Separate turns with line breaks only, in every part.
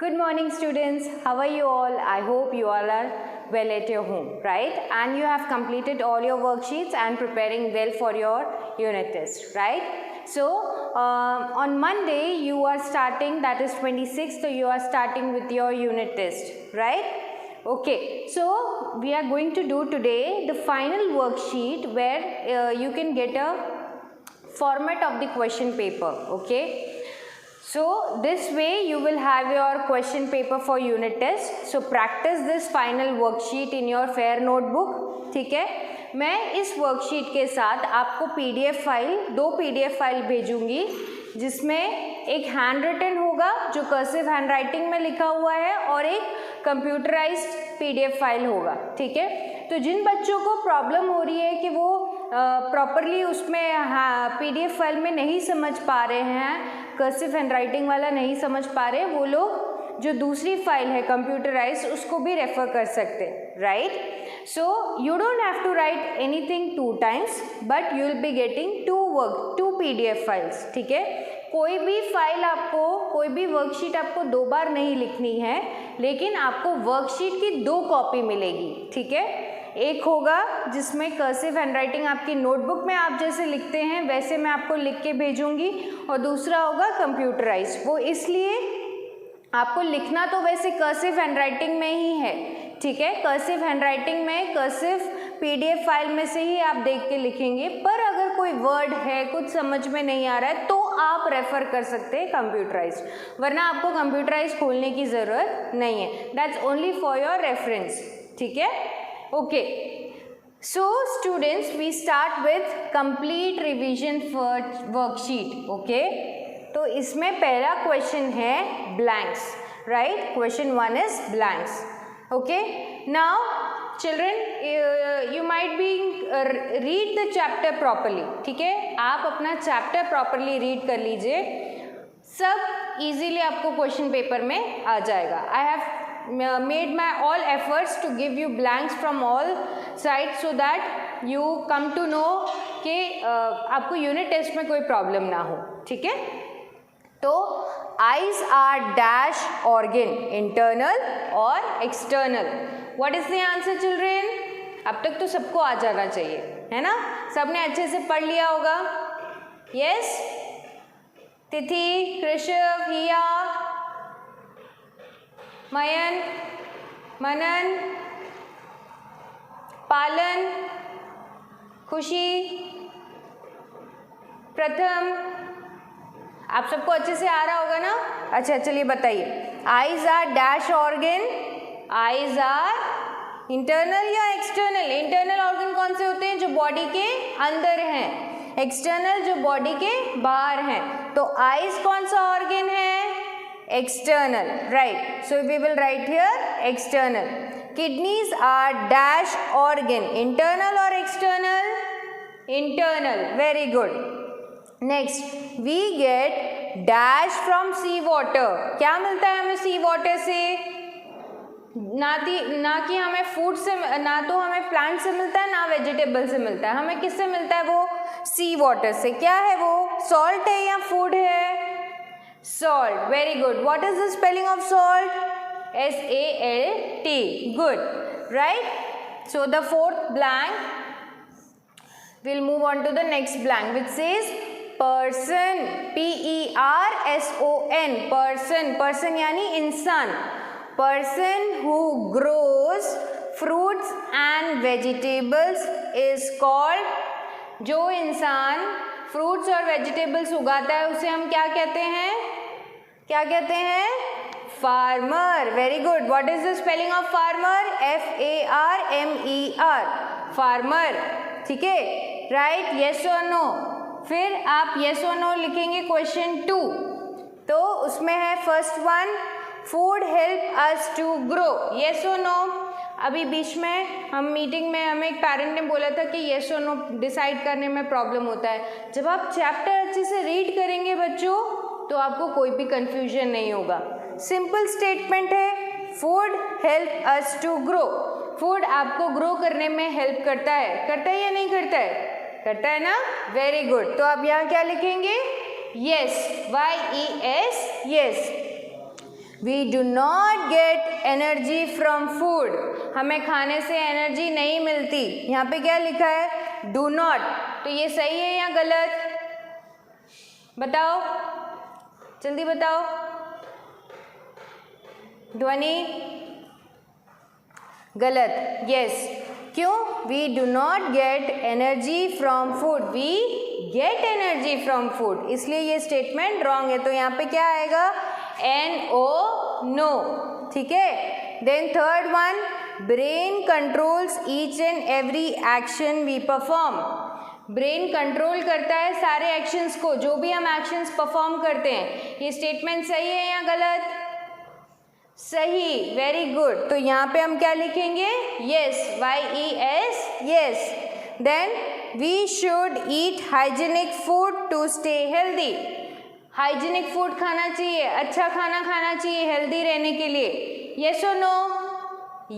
Good morning students, how are you all? I hope you all are well at your home, right? And you have completed all your worksheets and preparing well for your unit test, right? So on Monday you are starting, that is 26th, so you are starting with your unit test, right? Okay, so we are going to do today the final worksheet where you can get a format of the question paper, okay? So this way you will have your question paper for unit test. So practice this final worksheet in your fair notebook, ठीक है? मैं इस worksheet के साथ आपको PDF file, 2 PDF file भेजूंगी जिसमें एक हैंड रिटन होगा जो कर्सिव हैंड राइटिंग में लिखा हुआ है और एक कंप्यूटराइज्ड PDF फाइल होगा, ठीक है? तो जिन बच्चों को प्रॉब्लम हो रही है कि वो प्रॉपरली उसमें PDF फाइल में नहीं समझ पा रहे हैं, कर्सिव हैंड राइटिंग वाला नहीं समझ पा रहे, वो लोग जो दूसरी फाइल है कंप्यूटराइज्ड उसको भी रेफर कर सकते हैं, right? So you don't have to write anything 2 times but you will be getting 2 PDF files, ठीक है? कोई भी फाइल आपको, कोई भी वर्कशीट आपको 2 बार नहीं लिखनी है, लेकिन आपको वर्कशीट की 2 कॉपी मिलेगी, ठीक है? एक होगा जिसमें कर्सिव हैंडराइटिंग आपकी नोटबुक में आप जैसे लिखते हैं वैसे मैं आपको लिख के भेजूंगी, और दूसरा होगा कंप्यूटराइज्ड। वो इसलिए आपको लिखना तो वैसे कर्सिव हैंडराइटिंग में ही है, ठीक है? कर्सिव हैंडराइटिंग में कर्सिव PDF फाइल में से ही आप देख के लिखेंगे, पर अगर कोई वर्ड है कुछ समझ में नहीं आ रहा है तो आप रेफर कर सकते हैं कंप्यूटराइज्ड, वरना आपको कंप्यूटराइज्ड खोलने की ज़रूरत नहीं है। That's only for your reference, ठीक है? Okay, so students, we start with complete revision for worksheet, okay? तो इसमें पहला क्वेश्चन है blanks, right? Question 1 is blanks, okay? Now, children, you might be read the chapter properly, ठीक है? आप अपना chapter properly read कर लीजिए, सब easily आपको question paper में आ जाएगा। I have made my all efforts to give you blanks from all sides so that you come to know कि आपको यूनिट टेस्ट में कोई प्रॉब्लम ना हो, ठीक है? तो eyes are dash organ, internal और external. What is the answer children? अब तक तो सबको आ जाना चाहिए, है ना? सबने अच्छे से पढ़ लिया होगा? Yes? तिथि, कृषव, हिया, मयन, मनन, पालन, खुशी, प्रथम, आप सबको अच्छे से आ रहा होगा ना? अच्छा, चलिए बताइए, eyes are dash organ, eyes are internal या एक्सटर्नल? इंटरनल ऑर्गन कौन से होते हैं? जो बॉडी के अंदर हैं। एक्सटर्नल जो बॉडी के बाहर हैं। तो आईज कौन सा ऑर्गन है? External, right? So we will write here external. Kidneys are dash organ, internal or external? Internal. Very good. Next, we get dash from sea water. क्या मिलता है हमें sea water से? ना कि हमें फूड से, ना तो हमें प्लांट से मिलता है ना वेजिटेबल से मिलता है, हमें किससे मिलता है? वो सी वाटर से। क्या है वो? सॉल्ट है या फूड है? Salt. Very good. What is the spelling of salt? SALT. Good. Right? So the 4th blank, we'll move on to the next blank which says person. PERSON. Person. Person यानी इंसान. Person who grows fruits and vegetables is called, जो इंसान fruits और vegetables उगाता है उसे हम क्या कहते हैं? क्या कहते हैं? Farmer. Very good. What is the spelling of farmer? FARMER. Farmer. ठीक है? राइट? यस और नो. फिर आप यस और नो लिखेंगे क्वेश्चन 2, तो उसमें है first one, food help us to grow. Yes और नो. अभी बीच में हम मीटिंग में हमें एक पेरेंट ने बोला था कि येस और नो डिसाइड करने में प्रॉब्लम होता है। जब आप चैप्टर अच्छे से रीड करेंगे बच्चों तो आपको कोई भी कंफ्यूजन नहीं होगा। सिंपल स्टेटमेंट है, food help us to grow. Food आपको ग्रो करने में हेल्प करता है या नहीं करता है? करता है ना? Very good. तो आप यहाँ क्या लिखेंगे? Yes, YES, yes. We do not get energy from food, हमें खाने से एनर्जी नहीं मिलती। यहाँ पे क्या लिखा है? Do not. तो ये सही है या गलत? बताओ, जल्दी बताओ। ध्वनि गलत। यस, क्यों? We do not get energy from food, we get energy from food, इसलिए ये स्टेटमेंट रॉन्ग है। तो यहाँ पे क्या आएगा? NO, no. ठीक है। Then third one, brain controls each and every action we perform, brain control करता है सारे एक्शंस को, जो भी हम एक्शंस परफॉर्म करते हैं। ये स्टेटमेंट सही है या गलत? सही, वेरी गुड। तो यहाँ पे हम क्या लिखेंगे? Yes, YES, yes. Then we should eat hygienic food to stay healthy, hygienic food खाना चाहिए, अच्छा खाना खाना चाहिए हेल्दी रहने के लिए। यस और no?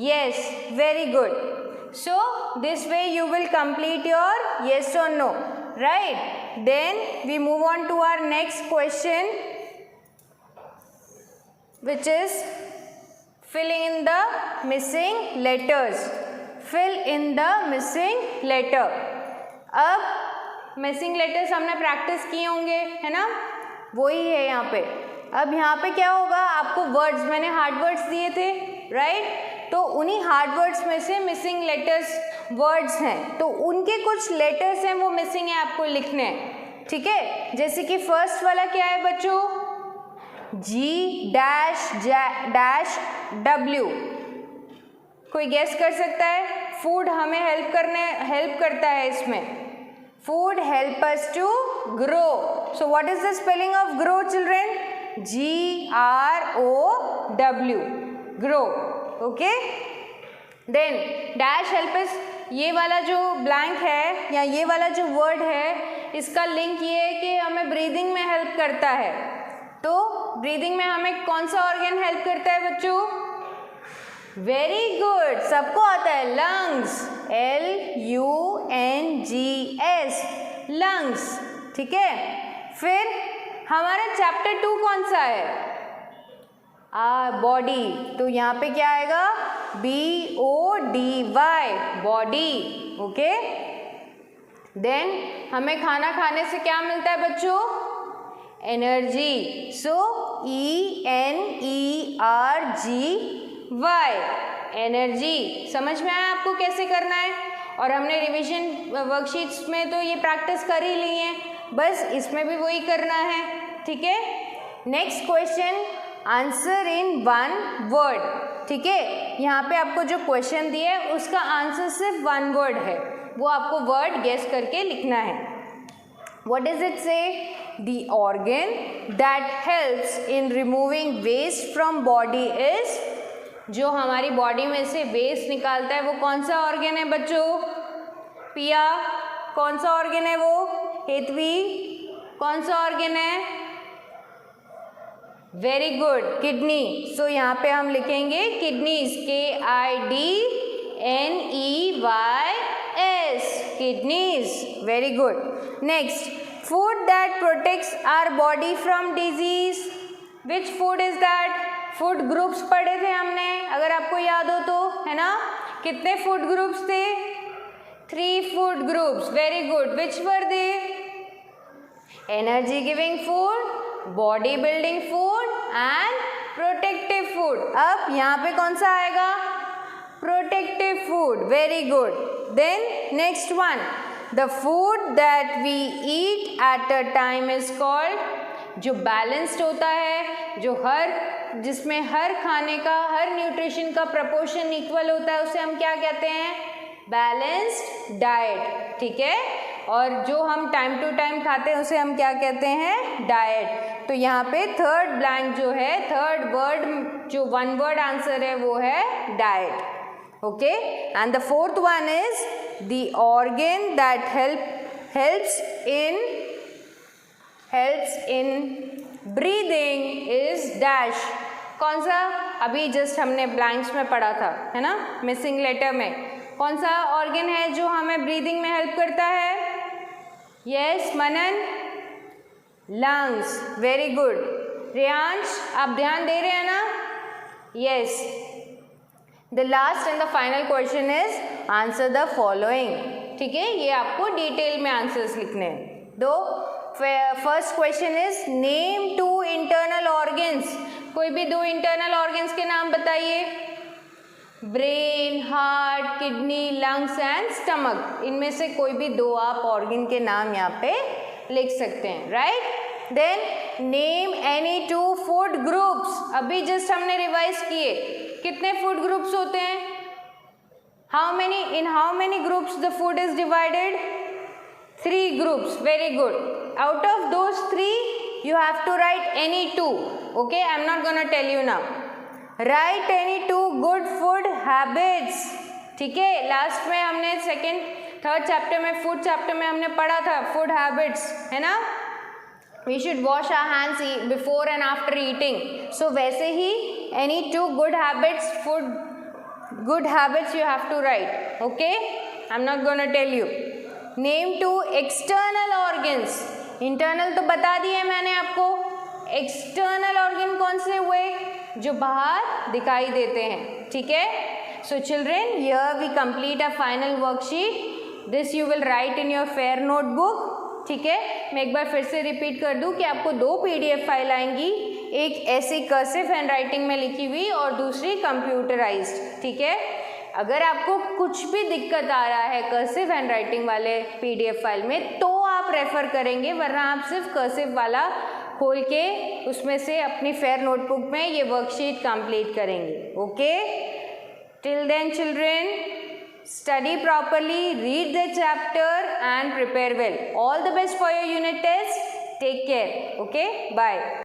Yes, very good. So this way you will complete your yes or no, right? Then we move on to our next question, which is filling in the missing letters. Fill in the missing letter. अब missing letters हमने practice किए होंगे, है ना? वही है यहाँ पे। अब यहाँ पे क्या होगा? आपको वर्ड्स, मैंने हार्ड वर्ड्स दिए थे, राइट? तो उन्हीं हार्ड वर्ड्स में से मिसिंग लेटर्स वर्ड्स हैं, तो उनके कुछ लेटर्स हैं वो मिसिंग है, आपको लिखने हैं। ठीक है, जैसे कि फर्स्ट वाला क्या है बच्चों? G-W। कोई गेस कर सकता है? फूड हमें हेल्प करता है इसमें। Food help us to grow. So what is the spelling of grow children? GROW, grow. Okay, then dash help us, ये वाला जो ब्लैंक है या ये वाला जो वर्ड है, इसका लिंक ये है कि हमें ब्रीदिंग में हेल्प करता है। तो ब्रीदिंग में हमें कौन सा ऑर्गन हेल्प करता है बच्चों? वेरी गुड, सबको आता है, लंग्स, LUNGS, लंग्स। ठीक है, फिर हमारा चैप्टर 2 कौन सा है? बॉडी। तो यहाँ पे क्या आएगा? BODY, body. ओके, देन हमें खाना खाने से क्या मिलता है बच्चों? एनर्जी। सो ENERGY, एनर्जी। समझ में आया आपको कैसे करना है? और हमने रिवीजन वर्कशीट्स में तो ये प्रैक्टिस कर ही ली है, बस इसमें भी वही करना है। ठीक है, next question, answer in 1 word. ठीक है, यहाँ पे आपको जो क्वेश्चन दिया है उसका आंसर सिर्फ 1 वर्ड है, वो आपको वर्ड गेस करके लिखना है। What does it say? The organ that helps in removing waste from body is, जो हमारी बॉडी में से वेस्ट निकालता है वो कौन सा ऑर्गन है बच्चों? पिया, कौन सा ऑर्गन है वो? हेतवी, कौन सा ऑर्गन है? Very good, kidney. सो यहाँ पे हम लिखेंगे kidneys, KIDNEYS, kidneys. Very good. Next, food that protects our body from disease, which food is that? Food groups पढ़े थे हमने, अगर आपको याद हो तो, है ना? कितने फूड ग्रुप्स थे? 3 food groups. Very good, which were they? Energy giving food, body building food and protective food. अब यहाँ पे कौन सा आएगा? Protective food. Very good. Then next one, the food that we eat at a time is called, जो balanced होता है, जो जिसमें हर खाने का, हर न्यूट्रिशन का प्रपोर्शन इक्वल होता है, उसे हम क्या कहते हैं? Balanced diet. ठीक है, और जो हम टाइम टू टाइम खाते हैं उसे हम क्या कहते हैं? डाइट। तो यहाँ पे थर्ड ब्लैंक जो है, थर्ड वर्ड जो 1 वर्ड आंसर है वो है diet. Okay, and the fourth one is the organ that helps in breathing is dash। कौन सा? अभी जस्ट हमने ब्लैंक्स में पढ़ा था, है ना, मिसिंग लेटर में। कौन सा ऑर्गन है जो हमें ब्रीदिंग में हेल्प करता है? Yes Manan, lungs. Very good. Riyansh आप ध्यान दे रहे हैं ना? Yes. The last and the final question is answer the following. ठीक है, ये आपको डिटेल में आंसर्स लिखने हैं. दो first question is name 2 internal organs. कोई भी 2 इंटरनल ऑर्गन्स के नाम बताइए. Brain, heart, kidney, lungs and stomach. इनमें से कोई भी 2 आप ऑर्गन के नाम यहाँ पे लिख सकते हैं. Right. Then name any 2 food groups. अभी जस्ट हमने रिवाइज किए. कितने फूड ग्रुप्स होते हैं? in how many groups the food is divided? 3 groups. Very good. Out of those 3 you have to write any 2. Okay, I am not gonna tell you now. Write any 2 good food habits. ठीक है, last में हमने third chapter में food chapter में हमने पढ़ा था food habits, है ना? We should wash our hands before and after eating. So वैसे ही any 2 good habits, food good habits you have to write. Okay, I'm not gonna tell you. Name 2 external organs. Internal तो बता दिए मैंने आपको. External organ कौन से हुए? जो बाहर दिखाई देते हैं. ठीक है. So children, here we complete a final worksheet. This you will write in your fair notebook. ठीक है, मैं एक बार फिर से रिपीट कर दूं कि आपको 2 PDF फाइल आएंगी. एक ऐसे कर्सिव हैंड राइटिंग में लिखी हुई और दूसरी कंप्यूटराइज्ड. ठीक है. अगर आपको कुछ भी दिक्कत आ रहा है कर्सिव हैंड राइटिंग वाले PDF फाइल में तो आप रेफर करेंगे, वरना आप सिर्फ कर्सिव वाला खोल के उसमें से अपनी फेयर नोटबुक में ये वर्कशीट कंप्लीट करेंगे. Okay. Till then children, study properly, read the chapter and prepare well. All the best for your unit test. Take care. Okay, bye.